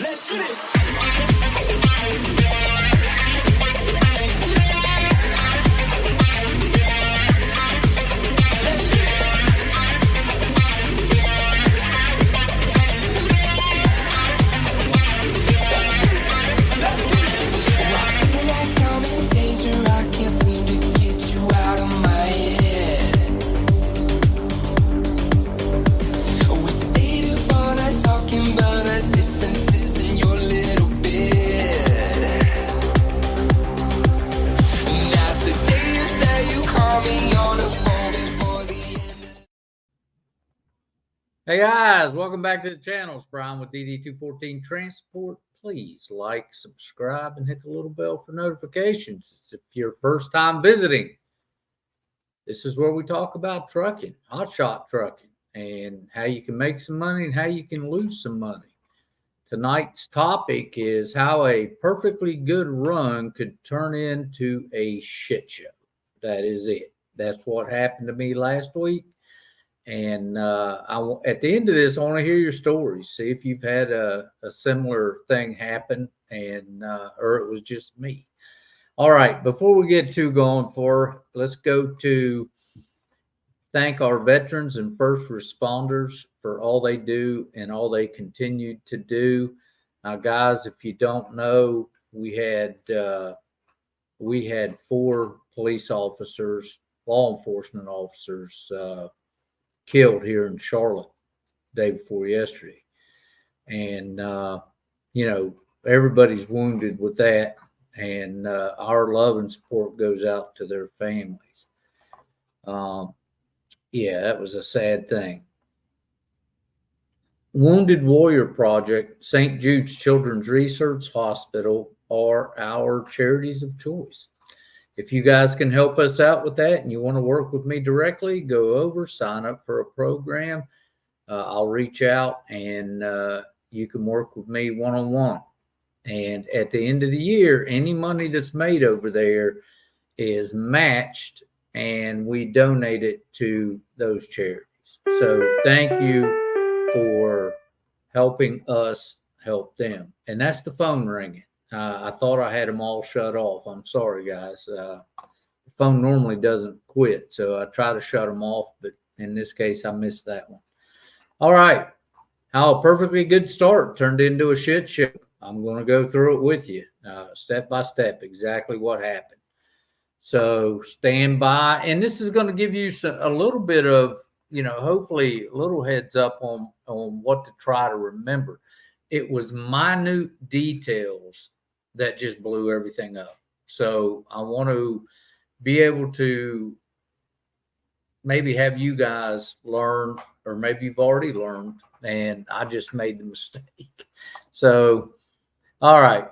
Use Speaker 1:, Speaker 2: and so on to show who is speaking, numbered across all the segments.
Speaker 1: Let's get it.
Speaker 2: Hey guys, welcome back to the channel. It's Bryan with DD214 Transport. Please like, subscribe, and hit the little bell for notifications. If you're first time visiting, this is where we talk about trucking, hotshot trucking, and how you can make some money and how you can lose some money. Tonight's topic is how a perfectly good run could turn into a shit show. That is it. That's what happened to me last week. And at the end of this, I want to hear your stories. See if you've had a similar thing happen, and or it was just me. All right, before we get too going let's go to thank our veterans and first responders for all they do and all they continue to do. Now, guys, if you don't know, we had 4 police officers, law enforcement officers, killed here in Charlotte day before yesterday. And, you know, everybody's wounded with that. And our love and support goes out to their families. Yeah, that was a sad thing. Wounded Warrior Project, St. Jude's Children's Research Hospital are our charities of choice. If you guys can help us out with that and you want to work with me directly, go over, sign up for a program. I'll reach out and you can work with me one-on-one. And at the end of the year, any money that's made over there is matched and we donate it to those charities. So thank you for helping us help them. And that's the phone ringing. I thought I had them all shut off. I'm sorry, guys. The phone normally doesn't quit, so I try to shut them off, but in this case, I missed that one. All right. How a perfectly good start turned into a shit show. I'm going to go through it with you, step by step, exactly what happened. So stand by. And this is going to give you a little bit of, you know, hopefully a little heads up on what to try to remember. It was minute details that just blew everything up. So I want to be able to maybe have you guys learn, or maybe you've already learned, and I just made the mistake. So, all right.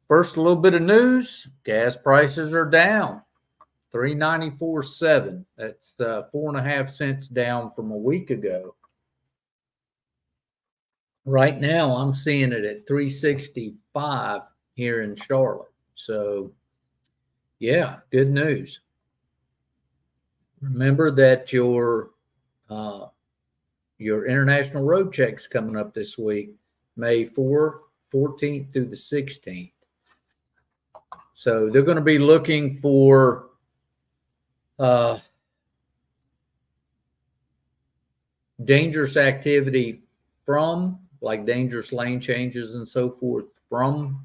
Speaker 2: First, a little bit of news. Gas prices are down. $3.94.7. That's 4.5 cents down from a week ago. Right now, I'm seeing it at $3.65 here in Charlotte. So, yeah, good news. Remember that your international road check's coming up this week, May 4th, 14th through the 16th. So they're going to be looking for dangerous activity from, like dangerous lane changes and so forth, from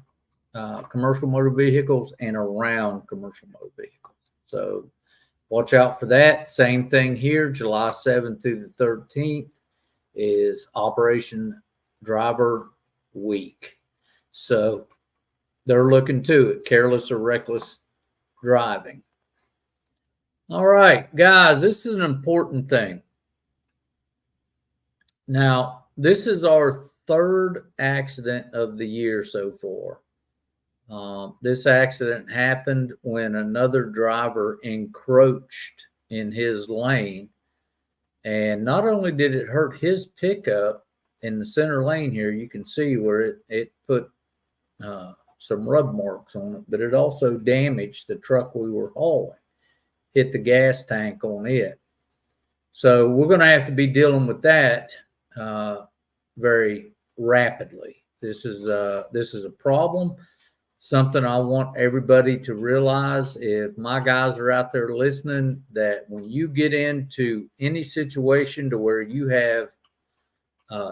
Speaker 2: commercial motor vehicles and around commercial motor vehicles. So watch out for that. Same thing here, July 7th through the 13th is Operation Driver Week. So they're looking to it, careless or reckless driving. All right, guys, this is an important thing. Now, this is our 3rd accident of the year so far. This accident happened when another driver encroached in his lane. And not only did it hurt his pickup in the center lane here, you can see where it put some rub marks on it, but it also damaged the truck we were hauling, hit the gas tank on it. So we're going to have to be dealing with that very rapidly. This is a problem. Something I want everybody to realize. If my guys are out there listening, that when you get into any situation to where you have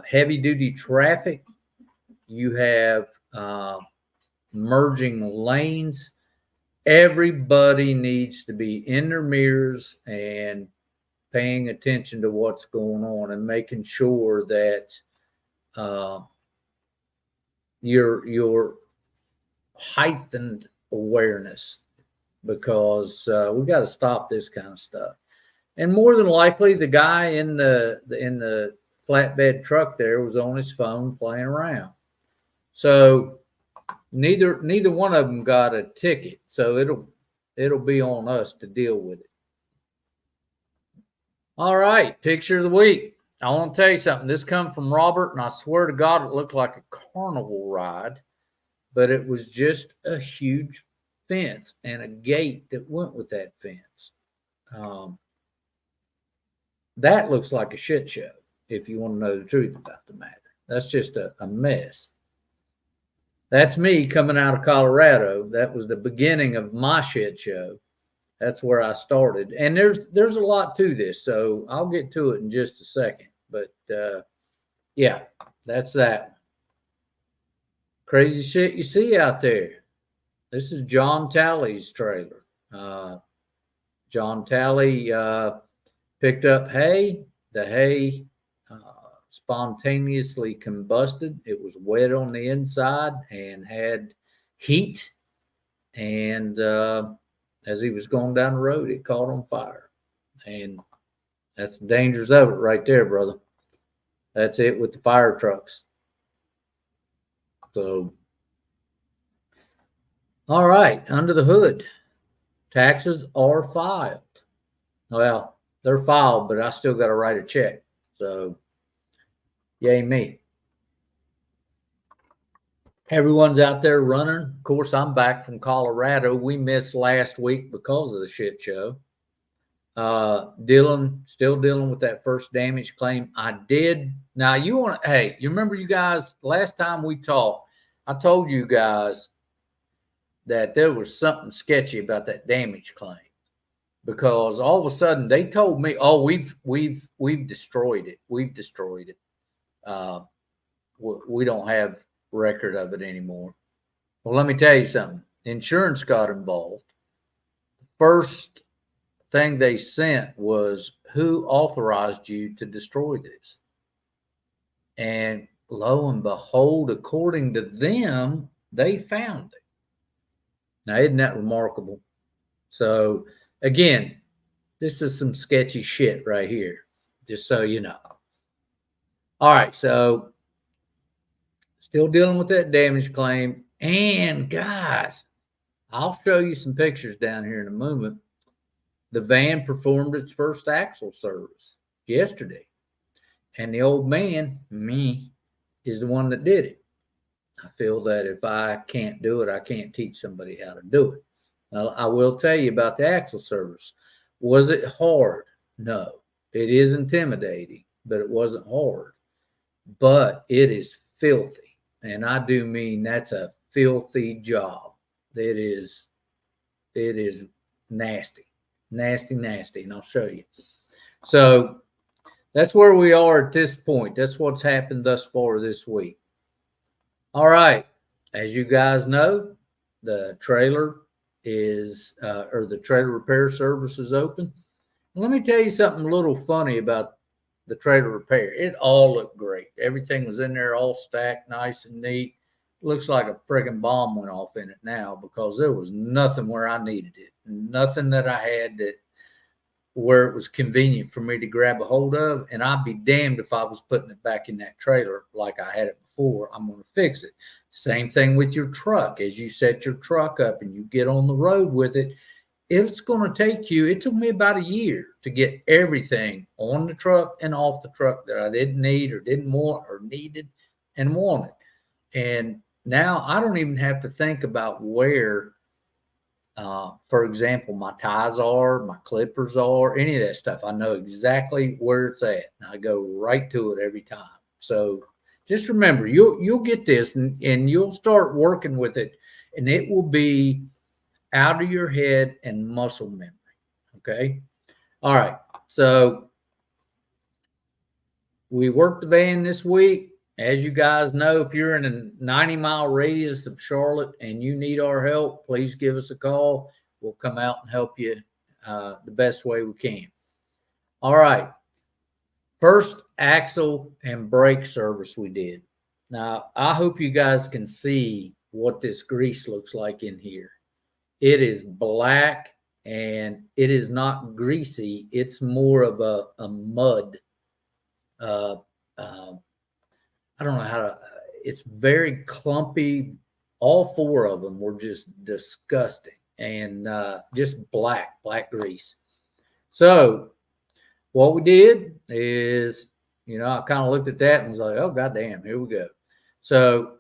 Speaker 2: heavy duty traffic, you have merging lanes, everybody needs to be in their mirrors and paying attention to what's going on and making sure that your heightened awareness, because we got to stop this kind of stuff. And more than likely, the guy in the flatbed truck there was on his phone playing around. So neither one of them got a ticket. So it'll be on us to deal with it. All right, picture of the week. I want to tell you something. This comes from Robert, and I swear to God, it looked like a carnival ride, but it was just a huge fence and a gate that went with that fence. That looks like a shit show, if you want to know the truth about the matter. That's just a mess. That's me coming out of Colorado. That was the beginning of my shit show. That's where I started. And there's a lot to this, so I'll get to it in just a second. But yeah, that's that. Crazy shit you see out there. This is John Talley's trailer. John Talley picked up hay. The hay spontaneously combusted. It was wet on the inside and had heat. And as he was going down the road, it caught on fire. And that's the dangers of it right there, brother. That's it with the fire trucks. So, all right, under the hood, taxes are filed. Well, they're filed, but I still got to write a check. So, yay me. Everyone's out there running. Of course, I'm back from Colorado. We missed last week because of the shit show. Still dealing with that first damage claim. I did. Now, you remember, you guys, last time we talked, I told you guys that there was something sketchy about that damage claim, because all of a sudden they told me, "Oh, we've destroyed it. We've destroyed it. We don't have record of it anymore." Well, let me tell you something. Insurance got involved. First thing they sent was, who authorized you to destroy this? And lo and behold, according to them, they found it. Now, isn't that remarkable? So, again, this is some sketchy shit right here, just so you know. All right, so still dealing with that damage claim. And guys, I'll show you some pictures down here in a moment. The van performed its first axle service yesterday. And the old man, me, is the one that did it. I feel that if I can't do it, I can't teach somebody how to do it. Now, I will tell you about the axle service. Was it hard? No. It is intimidating, but it wasn't hard. But it is filthy. And I do mean that's a filthy job. It is nasty. Nasty, nasty. And I'll show you. So that's where we are at this point. That's what's happened thus far this week. All right. As you guys know, the trailer is, or the trailer repair service is open. Let me tell you something a little funny about the trailer repair. It all looked great. Everything was in there all stacked, nice and neat. Looks like a friggin' bomb went off in it now, because there was nothing where I needed it. Nothing that I had that where it was convenient for me to grab a hold of. And I'd be damned if I was putting it back in that trailer like I had it before. I'm going to fix it. Same thing with your truck. As you set your truck up and you get on the road with it, it's going to take you, it took me about a year to get everything on the truck and off the truck that I didn't need or didn't want or needed and wanted. And now I don't even have to think about where, for example, my ties are, my clippers are, any of that stuff. I know exactly where it's at, and I go right to it every time. So just remember, you'll get this, and you'll start working with it, and it will be out of your head and muscle memory. Okay. All right. So we worked the van this week. As you guys know, if you're in a 90-mile radius of Charlotte and you need our help, please give us a call. We'll come out and help you the best way we can. All right. First axle and brake service we did. Now, I hope you guys can see what this grease looks like in here. It is black, and it is not greasy. It's more of a mud. I don't know how to, it's very clumpy. All four of them were just disgusting, and just black grease. So what we did is, I kind of looked at that and was like, oh, goddamn, here we go. So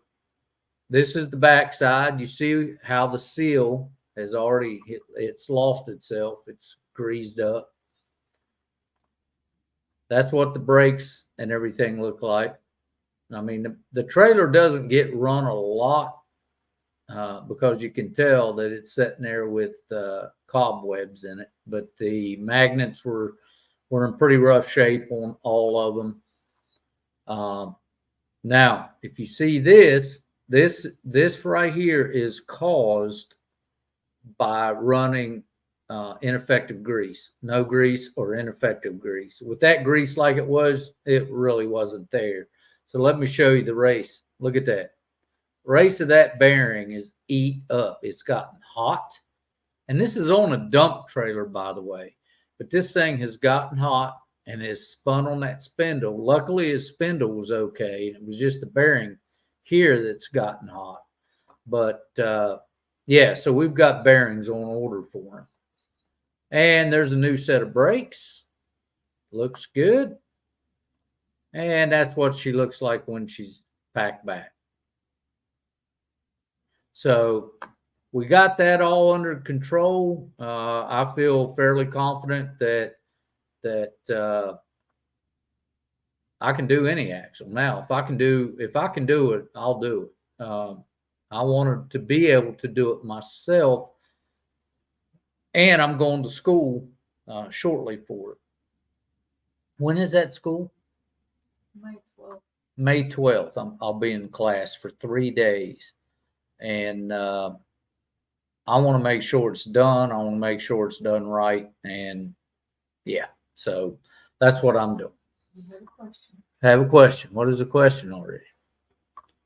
Speaker 2: this is the back side. You see how the seal has already it's lost itself. It's greased up. That's what the brakes and everything look like. I mean, the trailer doesn't get run a lot because you can tell that it's sitting there with cobwebs in it. But the magnets were in pretty rough shape on all of them. Now, if you see this right here is caused by running ineffective grease, no grease or ineffective grease. With that grease like it was, it really wasn't there. So let me show you the race. Look at that. Race of that bearing is eat up. It's gotten hot. And this is on a dump trailer, by the way. But this thing has gotten hot and is spun on that spindle. Luckily, his spindle was okay. It was just the bearing here that's gotten hot. But, yeah, so we've got bearings on order for him. And there's a new set of brakes. Looks good. And that's what she looks like when she's packed back. So we got that all under control. I feel fairly confident that I can do any axle. Now, if I can do it, I'll do it. I wanted to be able to do it myself, and I'm going to school shortly for it. When is that school?
Speaker 1: May 12th.
Speaker 2: May 12th. I'll be in class for 3 days, and I want to make sure it's done. I want to make sure it's done right, and yeah. So that's what I'm doing.
Speaker 1: You have a question.
Speaker 2: I have a question. What is the question already?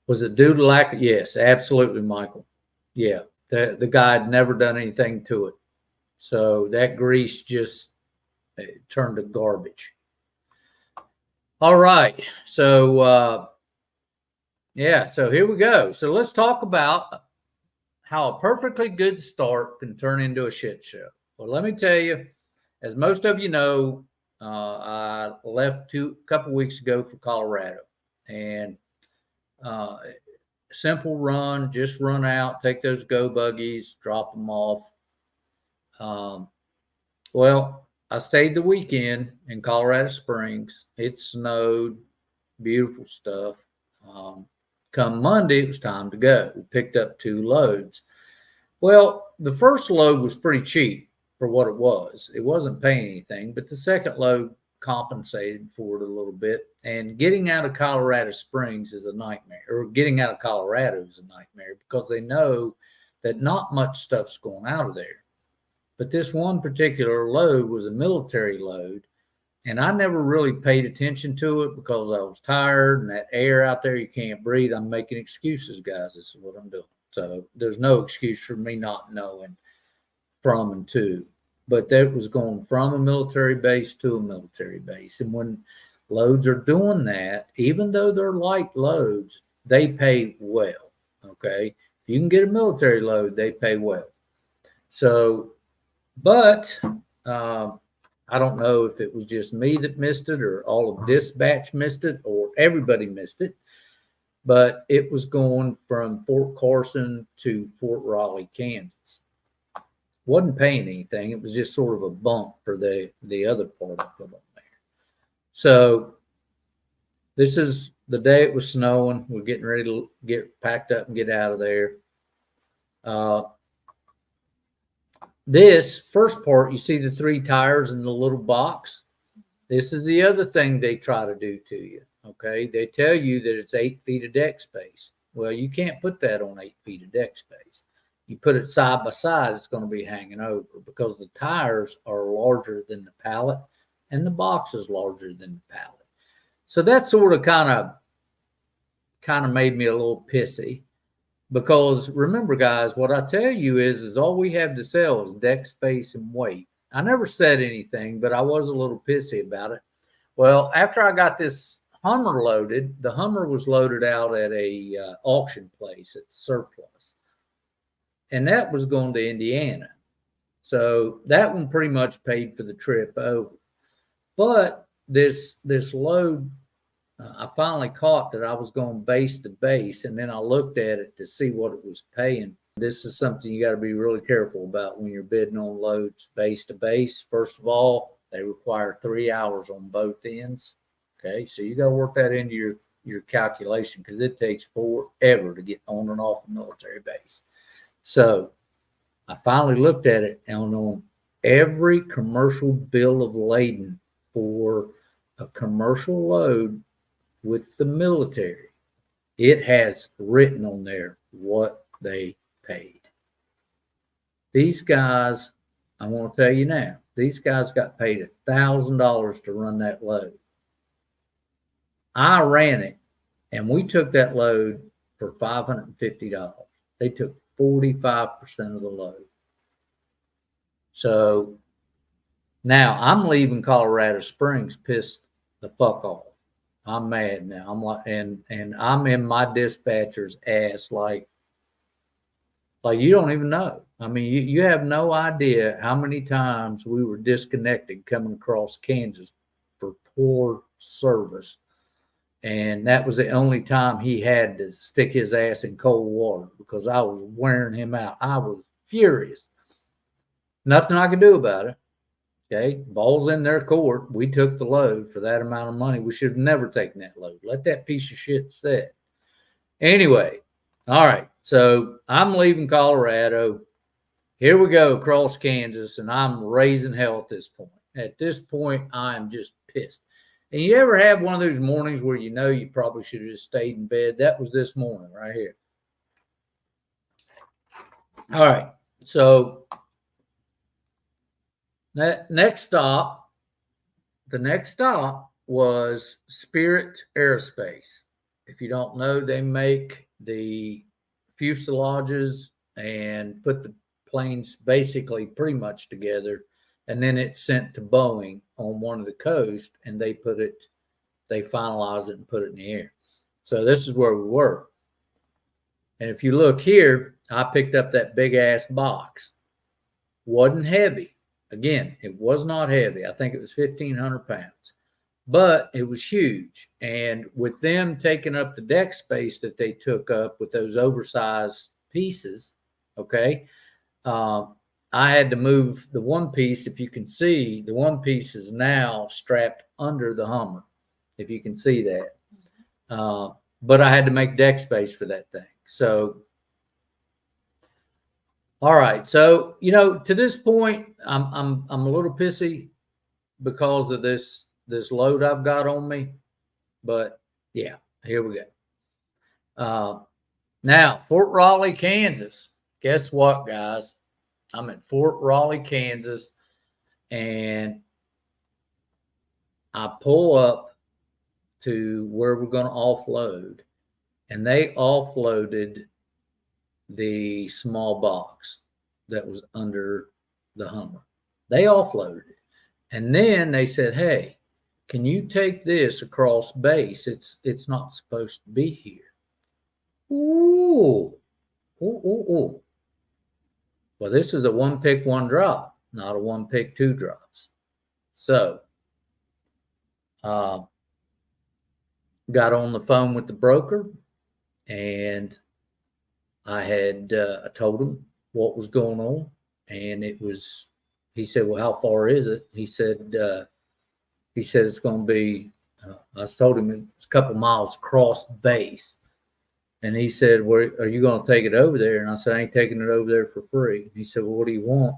Speaker 2: Was it due to lack of? Yes, absolutely, Michael. Yeah, the guy had never done anything to it, so that grease just turned to garbage. All right, so yeah, so here we go. So let's talk about how a perfectly good start can turn into a shit show. Well, let me tell you, as most of you know, I left a couple weeks ago for Colorado, and simple run, just run out, take those go buggies, drop them off. Well, I stayed the weekend in Colorado Springs. It snowed, beautiful stuff. Come Monday, it was time to go. We picked up 2 loads. Well, the first load was pretty cheap for what it was. It wasn't paying anything, but the second load compensated for it a little bit. And getting out of Colorado Springs is a nightmare, or getting out of Colorado is a nightmare, because they know that not much stuff's going out of there. But this one particular load was a military load, and I never really paid attention to it because I was tired, and that air out there, you can't breathe. I'm making excuses, guys. This is what I'm doing. So there's no excuse for me not knowing from and to. But that was going from a military base to a military base. And when loads are doing that, even though they're light loads, they pay well. Okay. If you can get a military load, they pay well. So, but I don't know if it was just me that missed it, or all of dispatch missed it, or everybody missed it. But it was going from Fort Carson to Fort Raleigh, Kansas. Wasn't paying anything. It was just sort of a bump for the other part of it on there. So this is the day it was snowing. We're getting ready to get packed up and get out of there. This first part, you see the 3 tires in the little box. This is the other thing they try to do to you. Okay. They tell you that it's 8 feet of deck space. Well, you can't put that on 8 feet of deck space. You put it side by side, it's going to be hanging over because the tires are larger than the pallet and the box is larger than the pallet. So that sort of kind of made me a little pissy. Because remember, guys, what I tell you is all we have to sell is deck space and weight. I never said anything, but I was a little pissy about it. Well, after I got this Hummer loaded, the Hummer was loaded out at a auction place at Surplus. And that was going to Indiana. So that one pretty much paid for the trip over. But this load, I finally caught that I was going base to base, and then I looked at it to see what it was paying. This is something you got to be really careful about when you're bidding on loads base to base. First of all, they require 3 hours on both ends. Okay, so you got to work that into your calculation because it takes forever to get on and off a military base. So I finally looked at it, and on every commercial bill of lading for a commercial load with the military, it has written on there what they paid. These guys, I want to tell you now, these guys got paid $1,000 to run that load. I ran it, and we took that load for $550. They took 45% of the load. So now I'm leaving Colorado Springs pissed the fuck off. I'm mad now. I'm like, and I'm in my dispatcher's ass like you don't even know. I mean, you have no idea how many times we were disconnected coming across Kansas for poor service. And that was the only time he had to stick his ass in cold water because I was wearing him out. I was furious. Nothing I could do about it. Okay, ball's in their court. We took the load for that amount of money. We should have never taken that load. Let that piece of shit sit. Anyway, all right. So I'm leaving Colorado. Here we go across Kansas, and I'm raising hell at this point. At this point, I'm just pissed. And you ever have one of those mornings where you know you probably should have just stayed in bed? That was this morning right here. All right. So the next stop was Spirit AeroSpace. If you don't know, they make the fuselages and put the planes basically pretty much together. And then it's sent to Boeing on one of the coast, and they finalize it and put it in the air. So this is where we were. And if you look here, I picked up that big ass box. Wasn't heavy. Again, it was not heavy. I think it was 1,500 pounds, but it was huge. And with them taking up the deck space that they took up with those oversized pieces, okay, I had to move the one piece. If you can see, the one piece is now strapped under the Hummer, if you can see that. But I had to make deck space for that thing. So, all right. So, to this point, I'm a little pissy because of this load I've got on me. But yeah, here we go. Now, Fort Raleigh, Kansas. Guess what, guys? I'm at Fort Raleigh, Kansas, and I pull up to where we're going to offload, and they offloaded the small box that was under the Hummer. They offloaded it, and then they said, "Hey, can you take this across base? It's not supposed to be here." Ooh. Well, this is a one pick, one drop, not a one pick, two drops. So, got on the phone with the broker, and I told him what was going on, and he said, "Well, how far is it?" He said it's going to be I told him it's a couple miles across base. And he said, "Where are you going to take it over there?" And I said, "I ain't taking it over there for free." And he said, "Well, what do you want?"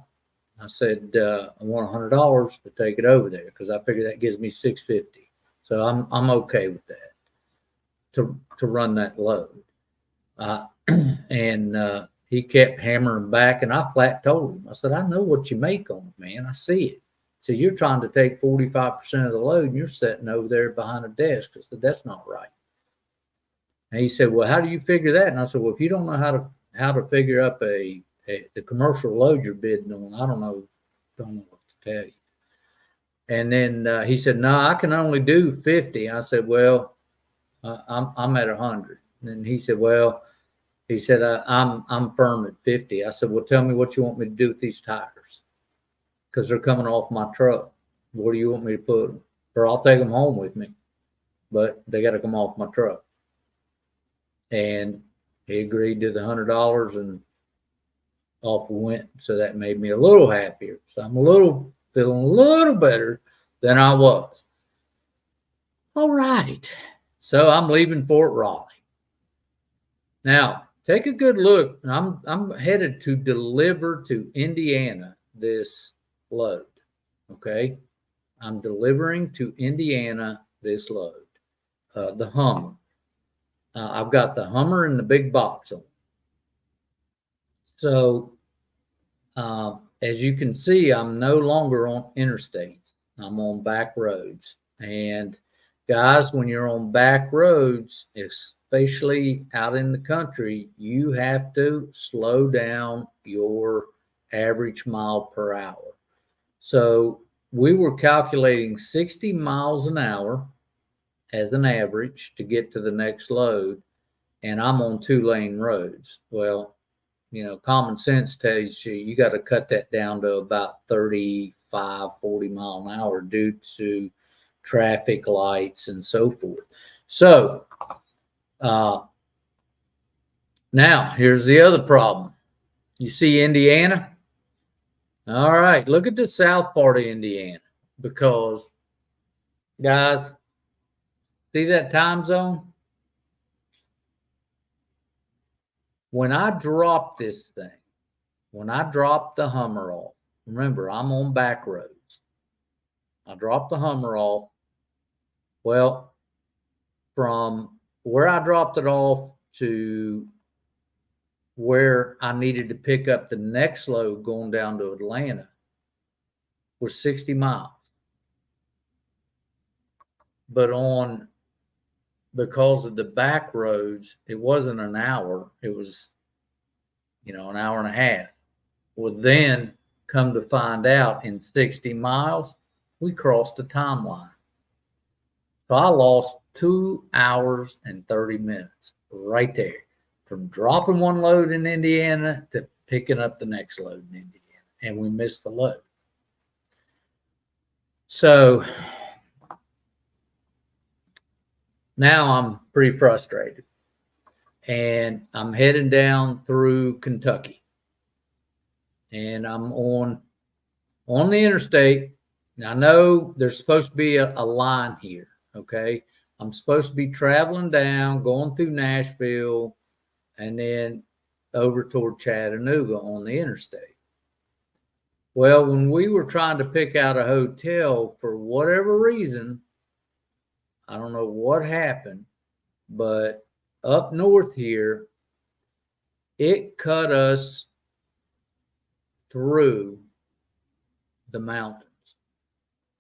Speaker 2: I said, "I want $100 to take it over there because I figure that gives me $650. So I'm okay with that to run that load." And he kept hammering back, and I flat told him, I said, "I know what you make on it, man. I see it." So you're trying to take 45% of the load, and you're sitting over there behind a desk. I said, "That's not right." And he said, "Well, how do you figure that?" And I said, "Well, if you don't know how to figure up the commercial load you're bidding on, I don't know what to tell you." And then he said, "No, I can only do 50." I said, "Well, I'm at 100." And he said, "Well," he said, I'm firm at 50. I said, "Well, tell me what you want me to do with these tires, because they're coming off my truck. Where do you want me to put them? Or I'll take them home with me, but they got to come off my truck." And he agreed to the $100, and off we went. So that made me a little happier. So I'm feeling a little better than I was. All right. So I'm leaving Fort Raleigh. Now, take a good look. I'm headed to deliver to Indiana this load. Okay. I'm delivering to Indiana this load, the Hummer. I've got the Hummer in the big box on. So, as you can see, I'm no longer on interstates. I'm on back roads. And guys, when you're on back roads, especially out in the country, you have to slow down your average mile per hour. So we were calculating 60 miles an hour as an average to get to the next load, and I'm on 2-lane roads. Well, common sense tells you got to cut that down to about 35, 40 mile an hour due to traffic lights and so forth. So now here's the other problem. You see Indiana? All right, look at the south part of Indiana, because guys, see that time zone? When I drop this thing, when I drop the Hummer off, remember, I'm on back roads. I drop the Hummer off. Well, from where I dropped it off to where I needed to pick up the next load going down to Atlanta was 60 miles. But because of the back roads, it wasn't an hour. It was, an hour and a half. Well, then come to find out, in 60 miles, we crossed the timeline. So I lost 2 hours and 30 minutes right there, from dropping one load in Indiana to picking up the next load in Indiana. And we missed the load. So now I'm pretty frustrated, and I'm heading down through Kentucky, and I'm on the interstate. I know there's supposed to be a line here. Okay. I'm supposed to be traveling down, going through Nashville, and then over toward Chattanooga on the interstate. Well, when we were trying to pick out a hotel, for whatever reason, I don't know what happened, but up north here, it cut us through the mountains.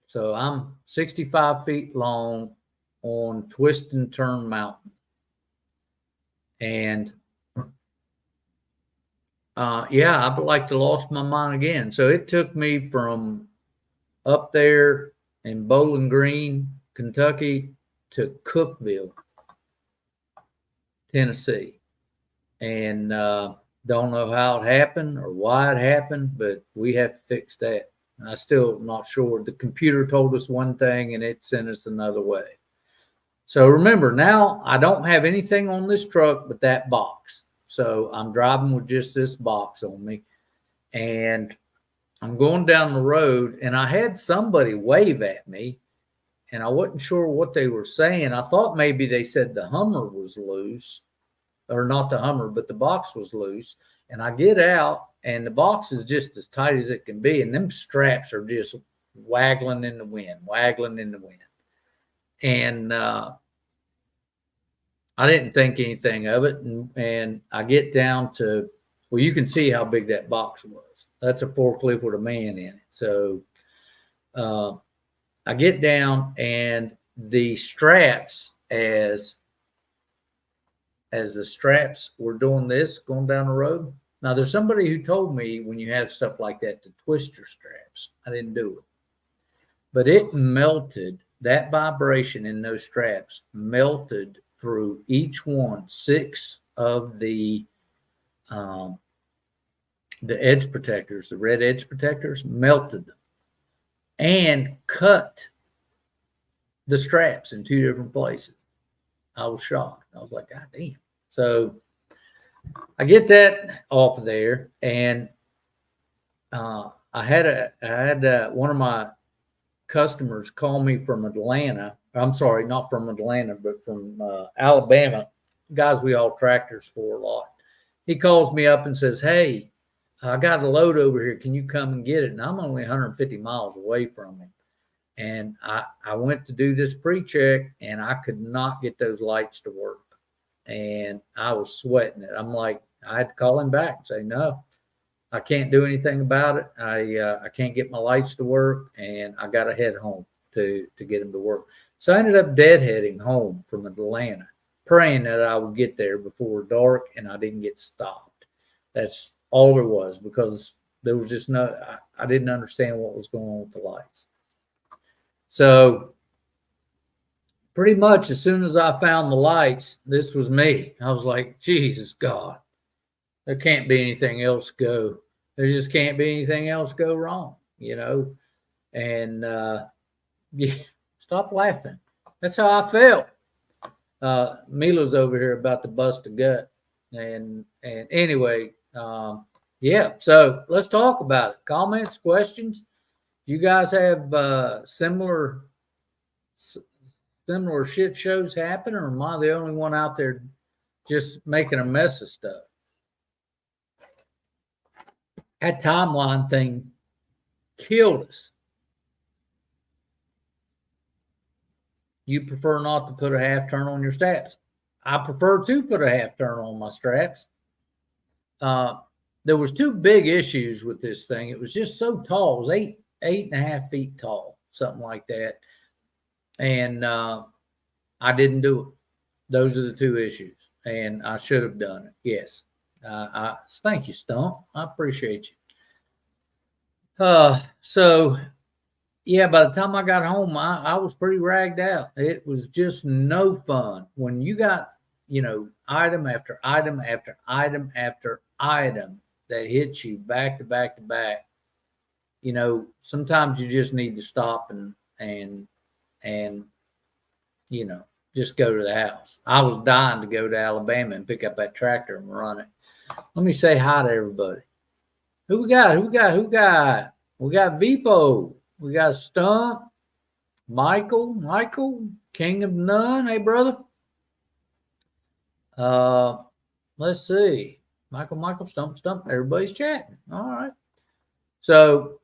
Speaker 2: So I'm 65 feet long on twist and turn mountain. And I'd like to lost my mind again. So it took me from up there in Bowling Green, Kentucky, to Cookeville, Tennessee. And don't know how it happened or why it happened, but we have to fix that. And I'm still not sure. The computer told us one thing and it sent us another way. So remember, now I don't have anything on this truck but that box. So I'm driving with just this box on me, and I'm going down the road, and I had somebody wave at me, and I wasn't sure what they were saying. I thought maybe they said the Hummer was loose, or not the Hummer, but the box was loose. And I get out, and the box is just as tight as it can be, and them straps are just waggling in the wind. And I didn't think anything of it, and I get down to, well, you can see how big that box was. That's a forklift with a man in it. So I get down, and the straps, as the straps were doing this, going down the road. Now, there's somebody who told me when you have stuff like that to twist your straps. I didn't do it. But it melted, that vibration in those straps melted through each one, 6 of the edge protectors, the red edge protectors, melted them and cut the straps in 2 different places. I was shocked. I was like, God damn. So I get that off of there, and I had one of my customers call me from Atlanta. I'm sorry, not from Atlanta, but from Alabama. Guys we haul tractors for a lot. He calls me up and says, hey, I got a load over here. Can you come and get it? And I'm only 150 miles away from him. And I went to do this pre-check, and I could not get those lights to work. And I was sweating it. I'm like, I had to call him back and say, no, I can't do anything about it. I can't get my lights to work, and I got to head home to get them to work. So I ended up deadheading home from Atlanta, praying that I would get there before dark, and I didn't get stopped. That's all there was, because there was just I didn't understand what was going on with the lights. So pretty much as soon as I found the lights, this was me. I was like, Jesus God, there can't be anything else go. There just can't be anything else go wrong, And yeah, stop laughing. That's how I felt. Mila's over here about to bust a gut. And anyway, yeah, so let's talk about it. Comments, questions. You guys have similar shit shows happen, or am I the only one out there just making a mess of stuff? That timeline thing killed us. You prefer not to put a half turn on your straps. I prefer to put a half turn on my straps. There was 2 big issues with this thing. It was just so tall. It was 8.5 feet tall, something like that. And I didn't do it. Those are the 2 issues. And I should have done it. Yes. Thank you, Stump. I appreciate you. So yeah, by the time I got home, I was pretty ragged out. It was just no fun. When you got, item after item after item after item that hits you back to back to back, sometimes you just need to stop and just go to the house. I was dying to go to Alabama and pick up that tractor and run it. Let me say hi to everybody. Who we got? We got Vipo. We got Stump. Michael, King of None. Hey, brother. Let's see. Michael, Stump. Everybody's chatting. All right. So,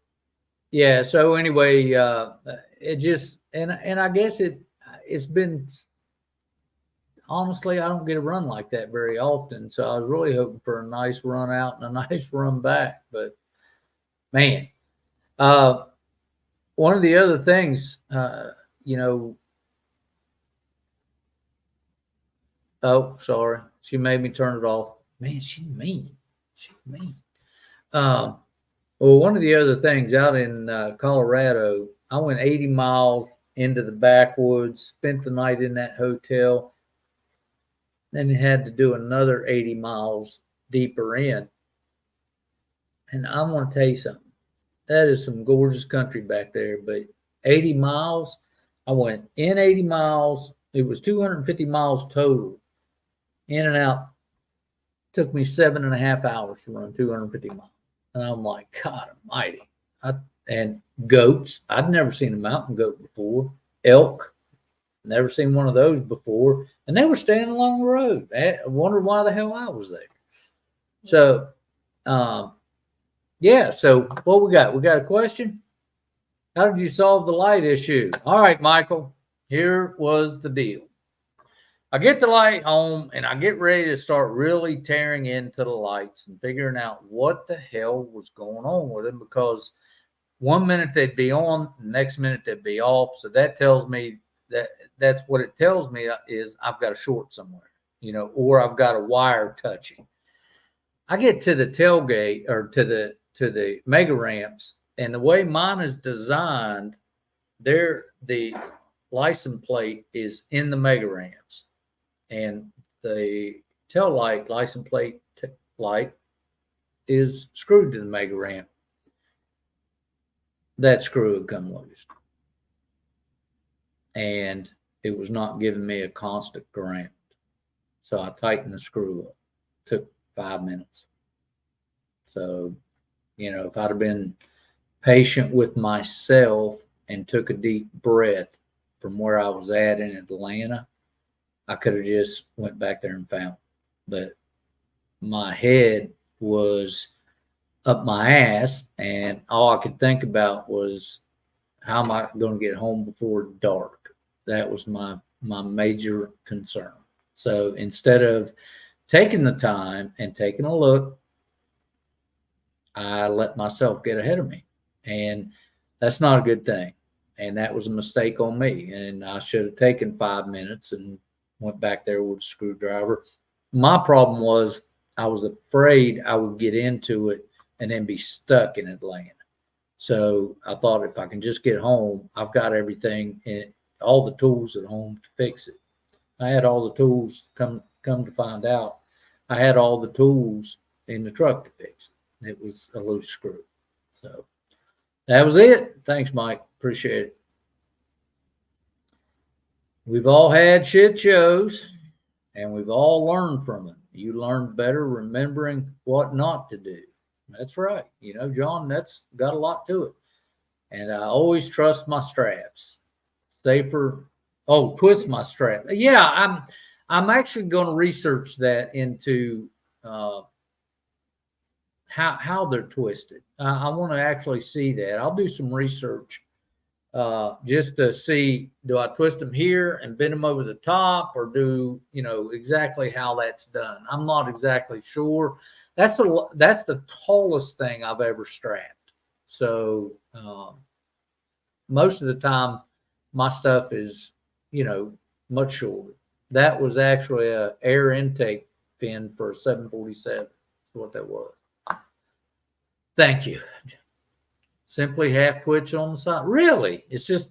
Speaker 2: yeah. So anyway, it just, and I guess it's been, honestly, I don't get a run like that very often. So I was really hoping for a nice run out and a nice run back. But man, one of the other things, oh, sorry. She made me turn it off. Man, she's mean. Well, one of the other things, out in Colorado, I went 80 miles into the backwoods, spent the night in that hotel, then had to do another 80 miles deeper in. And I want to tell you something. That is some gorgeous country back there, but 80 miles, I went in 80 miles. It was 250 miles total. In and out. Took me 7.5 hours to run 250 miles. And I'm like, God almighty. And goats. I'd never seen a mountain goat before. elk. Never seen one of those before. And they were standing along the road. I wondered why the hell I was there. So, yeah. So what we got? We got a question. How did you solve the light issue? All right, Michael, here was the deal. I get the light home and I get ready to start really tearing into the lights and figuring out what the hell was going on with them, because one minute they'd be on, the next minute they'd be off. So that tells me that's what it tells me is I've got a short somewhere, or I've got a wire touching. I get to the tailgate or to the mega ramps, and the way mine is designed, the license plate is in the mega ramps, and the tail light license plate light is screwed to the mega ramp. That screw had come loose, and it was not giving me a constant ground. So I tightened the screw up. Took 5 minutes. So, if I'd have been patient with myself and took a deep breath from where I was at in Atlanta, I could have just went back there and found it. But my head was up my ass, and all I could think about was, how am I going to get home before dark? That was my major concern. So instead of taking the time and taking a look, I let myself get ahead of me, and that's not a good thing. And that was a mistake on me. And I should have taken 5 minutes and went back there with a screwdriver. My problem was I was afraid I would get into it and then be stuck in Atlanta. So I thought, if I can just get home, I've got everything and all the tools at home to fix it. I had all the tools. Come to find out, I had all the tools in the truck to fix it. It was a loose screw. So that was it. Thanks, Mike. Appreciate it. We've all had shit shows, and we've all learned from it. You learn better remembering what not to do. That's right. John, that's got a lot to it. And I always trust my straps. Safer. Oh, twist my strap. Yeah, I'm actually going to research that into how they're twisted. I want to actually see that. I'll do some research just to see, do I twist them here and bend them over the top, or do exactly how that's done? I'm not exactly sure. That's the tallest thing I've ever strapped. So most of the time my stuff is much shorter. That was actually a air intake fin for a 747. That's what that was. Thank you. Simply half twitch on the side. Really? It's just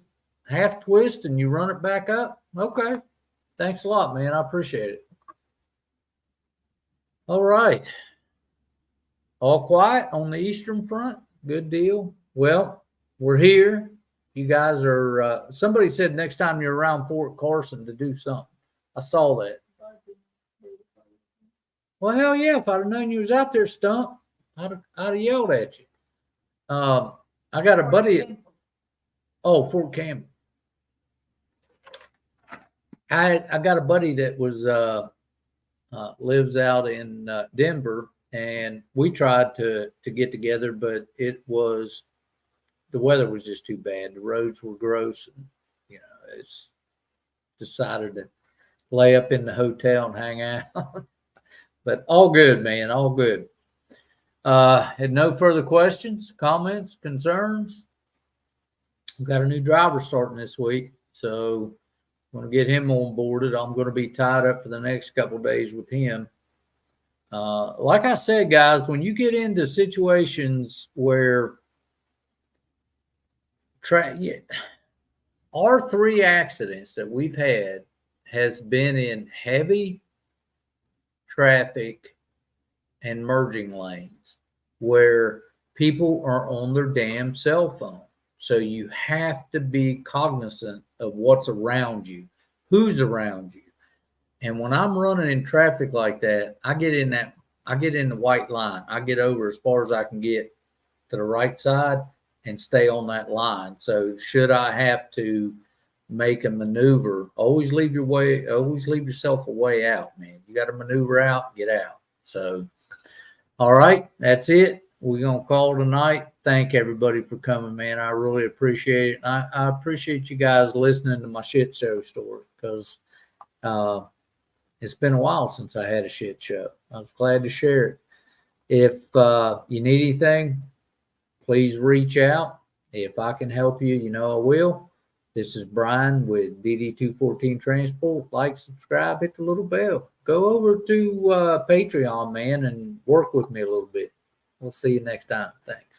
Speaker 2: half twist and you run it back up? Okay. Thanks a lot, man. I appreciate it. All right. All quiet on the Eastern Front. Good deal. Well, we're here. You guys are, somebody said next time you're around Fort Carson to do something. I saw that. Well, hell yeah. If I'd have known you was out there, Stump, I'd have yelled at you. I got a buddy. Fort Campbell. I got a buddy that was lives out in Denver, and we tried to get together, but the weather was just too bad. The roads were gross, and it's decided to lay up in the hotel and hang out. But all good, man, all good. Had no further questions, comments, concerns. We've got a new driver starting this week, so I'm going to get him on boarded. I'm going to be tied up for the next couple of days with him. Like I said, guys, when you get into situations where our 3 accidents that we've had has been in heavy traffic and merging lanes where people are on their damn cell phone. So you have to be cognizant of what's around you, who's around you. And when I'm running in traffic like that, I get in the white line. I get over as far as I can get to the right side and stay on that line. So should I have to make a maneuver, always leave yourself a way out, man. You got to maneuver out, get out. So, all right, that's it. We're going to call tonight. Thank everybody for coming, man. I really appreciate it. I appreciate you guys listening to my shit show story, because it's been a while since I had a shit show. I was glad to share it. If you need anything, please reach out. If I can help you, you know I will. This is Bryan with DD214 Transport. Like, subscribe, hit the little bell. Go over to Patreon, man, and work with me a little bit. We'll see you next time. Thanks.